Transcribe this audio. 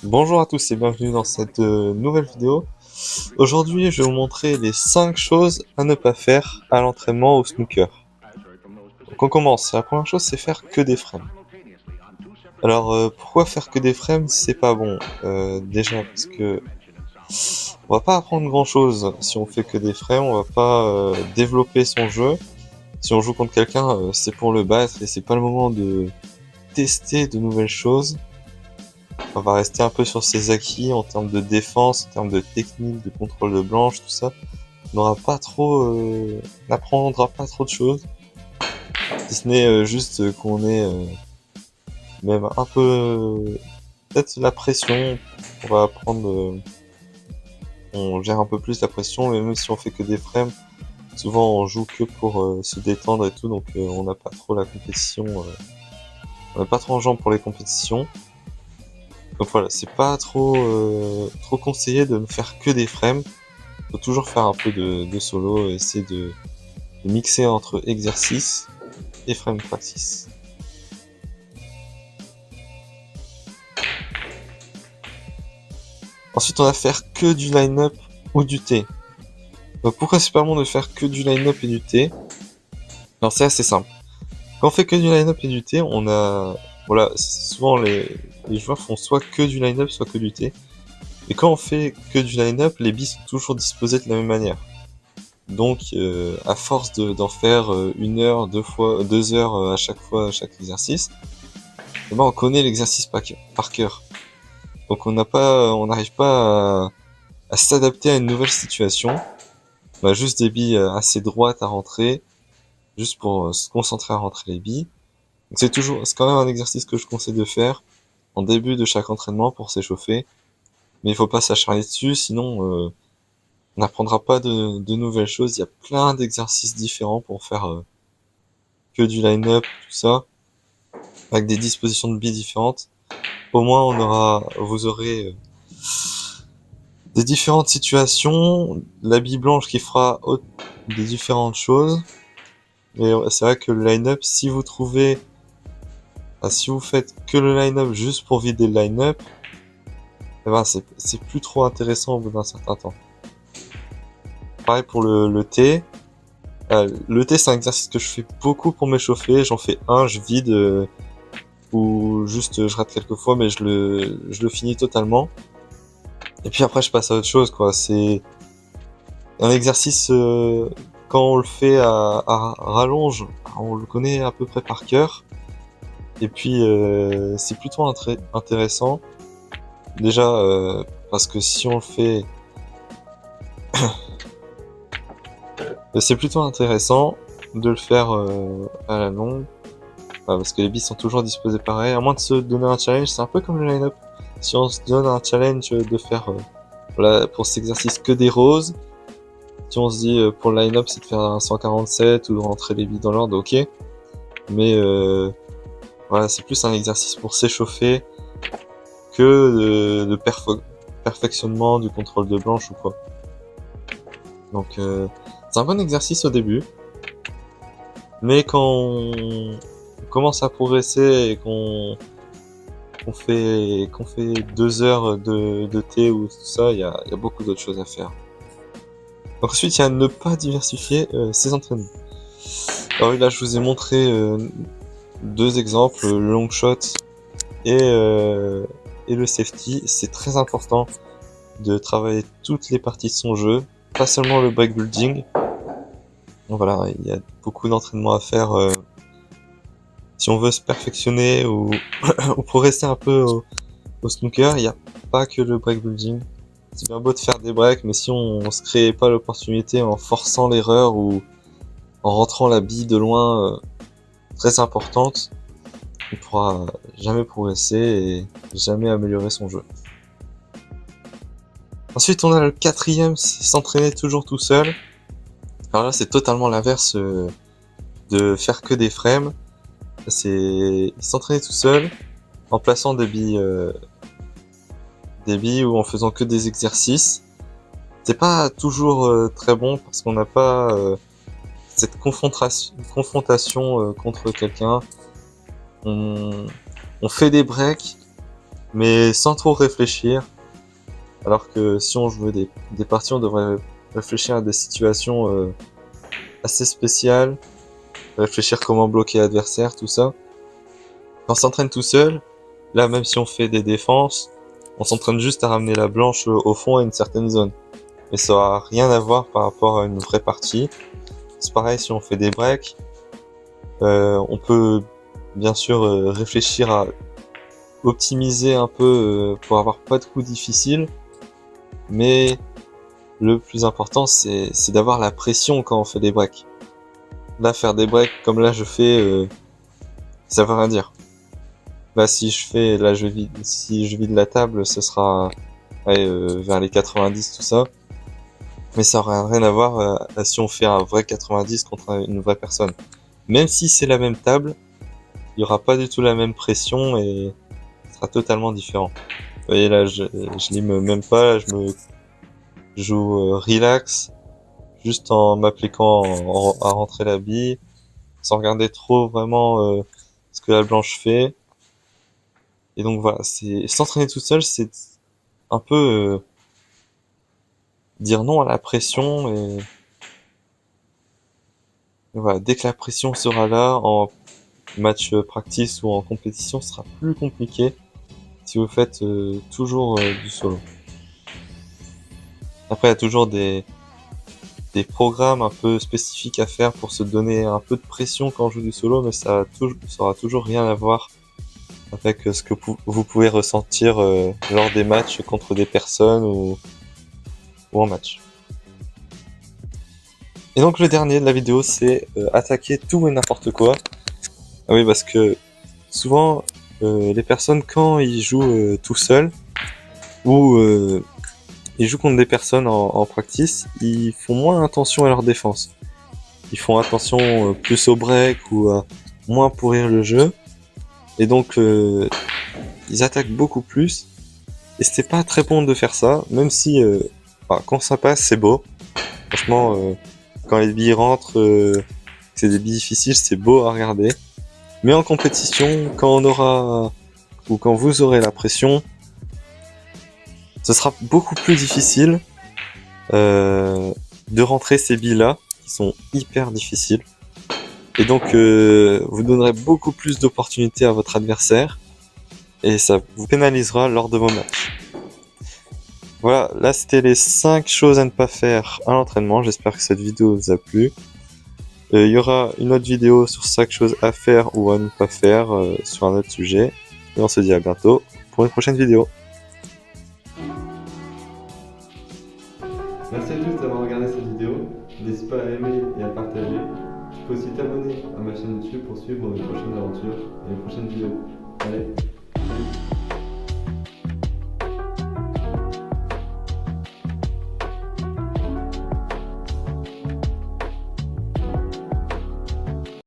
Bonjour à tous et bienvenue dans cette nouvelle vidéo. Aujourd'hui, je vais vous montrer les 5 choses à ne pas faire à l'entraînement au snooker. Donc on commence. La première chose, c'est faire que des frames. Alors pourquoi faire que des frames, c'est pas bon. Déjà parce que on va pas apprendre grand chose si on fait que des frames, on va pas développer son jeu. Si on joue contre quelqu'un, c'est pour le battre et c'est pas le moment de tester de nouvelles choses. On va rester un peu sur ses acquis en termes de défense, en termes de technique, de contrôle de blanche, tout ça. On n'aura pas trop, n'apprendra pas trop de choses. Si ce n'est juste qu'on est même un peu, peut-être la pression. On va apprendre, on gère un peu plus la pression, mais même si on fait que des frames, souvent on joue que pour se détendre et tout, donc on n'a pas trop la compétition, on n'a pas trop en jambes pour les compétitions. Donc voilà, c'est pas trop conseillé de ne faire que des frames. Faut toujours faire un peu de solo, essayer de mixer entre exercice et frame practice. Ensuite, on va faire que du line-up ou du T. Donc pourquoi c'est pas bon de faire que du line-up et du T? Alors c'est assez simple. Quand on fait que du line-up et du T, on a... Voilà, souvent les joueurs font soit que du line-up, soit que du T. Et quand on fait que du line-up, les billes sont toujours disposées de la même manière. Donc, à force d'en faire 1 heure, 2 heures à chaque fois, à chaque exercice, eh ben, on connaît l'exercice par cœur. Donc, on n'arrive pas à s'adapter à une nouvelle situation. On a juste des billes assez droites à rentrer, juste pour se concentrer à rentrer les billes. Donc, c'est quand même un exercice que je conseille de faire en début de chaque entraînement pour s'échauffer. Mais il faut pas s'acharner dessus, sinon, on n'apprendra pas de nouvelles choses. Il y a plein d'exercices différents pour faire que du line-up, tout ça, avec des dispositions de billes différentes. Au moins, vous aurez des différentes situations, la bille blanche qui fera des différentes choses. Mais c'est vrai que le line-up, si vous faites que le line-up juste pour vider le line-up, eh ben c'est plus trop intéressant au bout d'un certain temps. Pareil pour le T. Le T, c'est un exercice que je fais beaucoup pour m'échauffer. J'en fais un, je vide, ou juste je rate quelques fois, mais je le finis totalement. Et puis après, je passe à autre chose, quoi. C'est un exercice, quand on le fait à rallonge, on le connaît à peu près par cœur. Et puis, c'est plutôt intéressant. Déjà, parce que si on le fait, c'est plutôt intéressant de le faire à la longue. Parce que les billes sont toujours disposées pareil. À moins de se donner un challenge, c'est un peu comme le line-up. Si on se donne un challenge de faire, voilà, pour cet exercice que des roses, si on se dit pour le line-up c'est de faire un 147 ou de rentrer les billes dans l'ordre, ok. Mais voilà, c'est plus un exercice pour s'échauffer que de perfectionnement du contrôle de blanche ou quoi. Donc c'est un bon exercice au début. Mais quand on commence à progresser et qu'on fait 2 heures de thé ou tout ça, il y a beaucoup d'autres choses à faire. Donc ensuite, il y a ne pas diversifier ses entraînements. Alors là, je vous ai montré 2 exemples, le long shot et le safety. C'est très important de travailler toutes les parties de son jeu, pas seulement le break building. Donc voilà, il y a beaucoup d'entraînements à faire si on veut se perfectionner ou pour rester un peu au snooker. Il n'y a pas que le break building. C'est bien beau de faire des breaks, mais si on se crée pas l'opportunité en forçant l'erreur ou en rentrant la bille de loin très importante, on pourra jamais progresser et jamais améliorer son jeu. Ensuite, on a le 4e, c'est s'entraîner toujours tout seul. Alors là, c'est totalement l'inverse de faire que des frames. C'est s'entraîner tout seul en plaçant des billes ou en faisant que des exercices. C'est pas toujours très bon parce qu'on n'a pas cette confrontation contre quelqu'un. On fait des breaks, mais sans trop réfléchir. Alors que si on joue des parties, on devrait réfléchir à des situations assez spéciales, réfléchir comment bloquer l'adversaire, tout ça. Quand on s'entraîne tout seul, là même si on fait des défenses, on s'entraîne juste à ramener la blanche au fond à une certaine zone. Mais ça n'a rien à voir par rapport à une vraie partie. C'est pareil si on fait des breaks. On peut bien sûr réfléchir à optimiser un peu pour avoir pas de coups difficiles. Mais le plus important c'est d'avoir la pression quand on fait des breaks. Là faire des breaks comme là je fais, ça veut rien dire. Là si je vide la table, ce sera vers les 90 tout ça. Mais ça aura rien à voir si on fait un vrai 90 contre une vraie personne. Même si c'est la même table, il y aura pas du tout la même pression et ce sera totalement différent. Vous voyez là, je lime même pas, là, je me joue relax, juste en m'appliquant à rentrer la bille, sans regarder trop vraiment ce que la blanche fait. Et donc voilà, c'est s'entraîner tout seul, c'est un peu dire non à la pression et voilà, dès que la pression sera là en match practice ou en compétition, ce sera plus compliqué si vous faites toujours du solo. Après, il y a toujours des programmes un peu spécifiques à faire pour se donner un peu de pression quand on joue du solo, mais ça aura toujours rien à voir avec ce que vous pouvez ressentir lors des matchs contre des personnes ou en match. Et donc le dernier de la vidéo, c'est attaquer tout et n'importe quoi. Ah oui, parce que souvent, les personnes, quand ils jouent tout seuls, ou ils jouent contre des personnes en practice, ils font moins attention à leur défense. Ils font attention plus au break ou à moins pourrir le jeu. Et donc, ils attaquent beaucoup plus. Et c'est pas très bon de faire ça, même si quand ça passe, c'est beau. Franchement, quand les billes rentrent, c'est des billes difficiles, c'est beau à regarder. Mais en compétition, quand on aura ou quand vous aurez la pression, ce sera beaucoup plus difficile de rentrer ces billes-là, qui sont hyper difficiles. Et donc, vous donnerez beaucoup plus d'opportunités à votre adversaire, et ça vous pénalisera lors de vos matchs. Voilà, là c'était les 5 choses à ne pas faire à l'entraînement. J'espère que cette vidéo vous a plu. Il y aura une autre vidéo sur 5 choses à faire ou à ne pas faire sur un autre sujet. Et on se dit à bientôt pour une prochaine vidéo. Merci à tous d'avoir regardé cette vidéo. N'hésite pas à aimer et à partager. Tu peux aussi t'abonner à ma chaîne YouTube pour suivre mes prochaines aventures et mes prochaines vidéos. Allez.